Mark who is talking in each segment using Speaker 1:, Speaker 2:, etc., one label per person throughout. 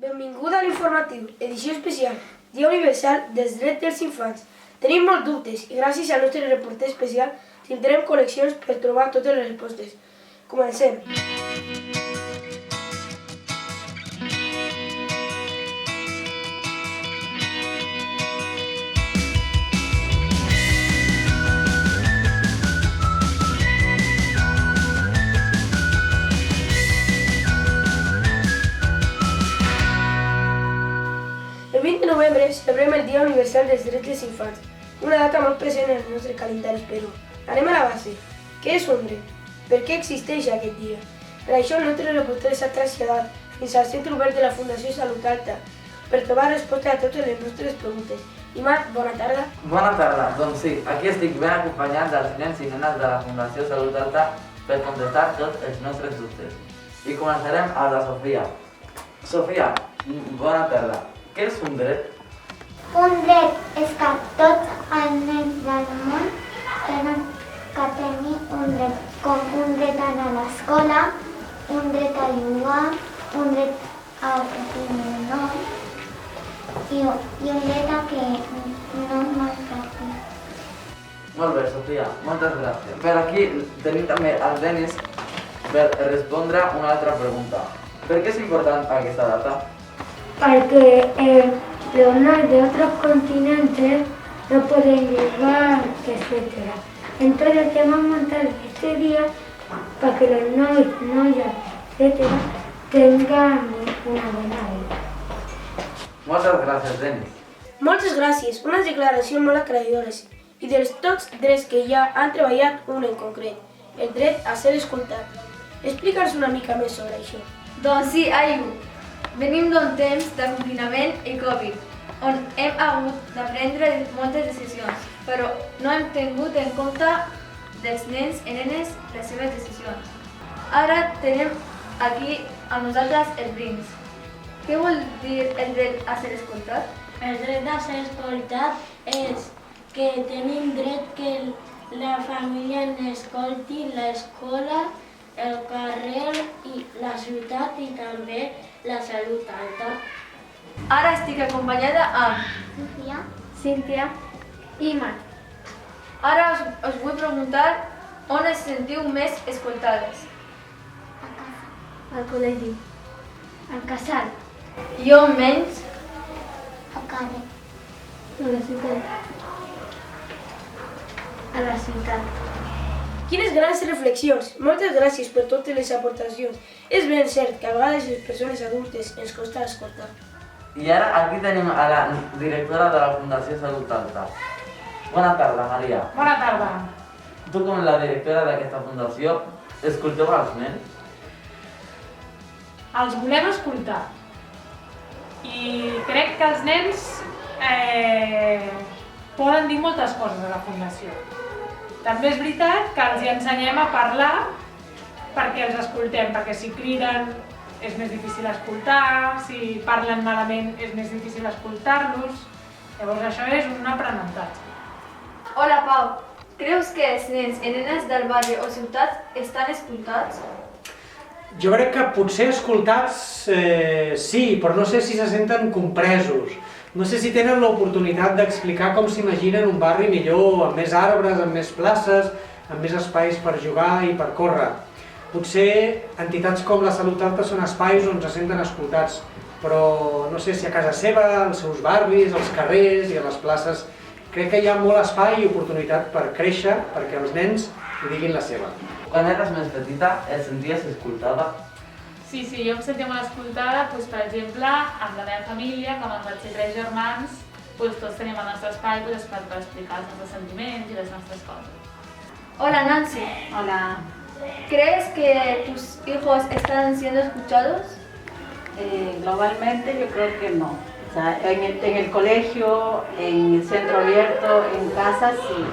Speaker 1: Benvinguda a l'informatiu, edició especial, Dia Universal dels Drets dels Infants. Tenim molts dubtes i gràcies al nostre reporter especial tindrem connexions per trobar totes les respostes. Comencem. El 20 de novembre celebrem el Dia Universal dels Drets dels Infants, una data molt present en els nostres calendaris, però anem a la base. Què és un dret? Per què existeix aquest dia? Per això el nostre reporter s'ha traslladat fins al centre obert de la Fundació Salut Alta per trobar resposta a totes les nostres preguntes. Imad, bona tarda.
Speaker 2: Bona tarda, doncs sí, aquí estic ben acompanyat dels nens i nenes de la Fundació Salut Alta per contestar tots els nostres dubtes. I començarem amb la Sofia. Sofia, bona tarda. Què és un dret?
Speaker 3: Un dret és que tots els nens del món tenen que tenir un dret, com un dret a anar a l'escola, un dret a jugar, un dret a tenir un nom i un dret a que no es maltracti.
Speaker 2: Molt bé, Sofia, moltes gràcies. Per aquí tenim també el Denis per respondre una altra pregunta. Per què és important aquesta data?
Speaker 4: Porque los niños de otros continentes no pueden llegar, etc. Entonces te vamos a montar este día para que los niños, etc. tengan una buena vida.
Speaker 2: Moltes gràcies, Denis.
Speaker 1: Moltes gràcies, unes declaracions molt aclaridores i dels tots drets que ja han treballat un en concret, el dret a ser escoltat. Explica'ns una mica més sobre això.
Speaker 5: Doncs sí, Ayu. Venim d'un temps de confinament i Covid, on hem hagut de prendre moltes decisions, però no hem tingut en compte dels nens i nenes les seves decisions. Ara tenim aquí amb nosaltres el Brins. Què vol dir el dret a ser escoltat?
Speaker 6: El dret a ser escoltat és que tenim dret que la família ens escolti, l'escola, el carrer i la ciutat i també la salut alta.
Speaker 5: Ara estic acompanyada amb
Speaker 3: Sofia,
Speaker 4: Cíntia y Mar.
Speaker 5: Ara us vull preguntar on es sentiu més escoltades.
Speaker 3: a casa,
Speaker 4: Al colegio, al casal,
Speaker 5: I on menys?
Speaker 3: al carrer.
Speaker 4: a la ciutat. A la ciutat.
Speaker 1: Quines grans reflexions! Moltes gràcies per totes les aportacions. És ben cert que a vegades les persones adultes ens costa escoltar.
Speaker 2: I ara aquí tenim a la directora de la Fundació Salut Alta. Bona tarda, Maria.
Speaker 7: Bona tarda.
Speaker 2: Tu, com la directora d'aquesta fundació, escolteu els nens?
Speaker 7: Els volem escoltar. I crec que els nens poden dir moltes coses a la Fundació. També és veritat que els hi ensenyem a parlar perquè els escoltem, perquè si criden és més difícil escoltar, si parlen malament és més difícil escoltar-los. Llavors això és un aprenentatge.
Speaker 5: Hola, Pau. Creus que els nens i nenes del barri o ciutat estan escoltats?
Speaker 8: Jo crec que potser escoltats sí, però no sé si se senten compresos. No sé si tenen l'oportunitat d'explicar com s'imaginen un barri millor, amb més arbres, amb més places, amb més espais per jugar i per córrer. Potser entitats com la Salut Alta són espais on se senten escoltats, però no sé si a casa seva, als seus barris, als carrers i a les places, crec que hi ha molt espai i oportunitat per créixer perquè els nens hi diguin la seva.
Speaker 2: Quan eres més petita, et senties escoltada?
Speaker 7: Sí, jo em sentia molt escoltada, per exemple, amb la meva família, com em vaig ser 3 germans, tots tenim el nostre espai per explicar els nostres sentiments i les nostres coses.
Speaker 5: Hola, Nancy.
Speaker 6: Hola.
Speaker 5: ¿Crees que tus hijos están siendo escuchados?
Speaker 6: Globalmente yo creo que no. O sea, en el colegio, en el centro abierto, en casa sí.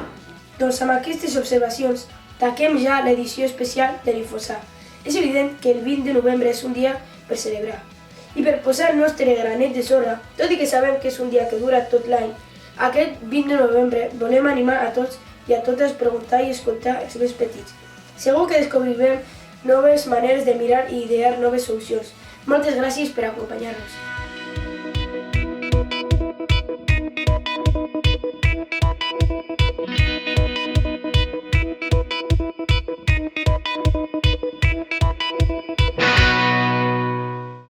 Speaker 1: Doncs amb aquestes observacions tanquem ja l'edició especial de l'Infosà. És evident que el 20 de novembre és un dia per celebrar. I per posar el nostre granet de sorra, tot i que sabem que és un dia que dura tot l'any, aquest 20 de novembre volem animar a tots i a totes a preguntar i escoltar els més petits. Segur que descobrirem noves maneres de mirar i idear noves solucions. Moltes gràcies per acompanyar-nos.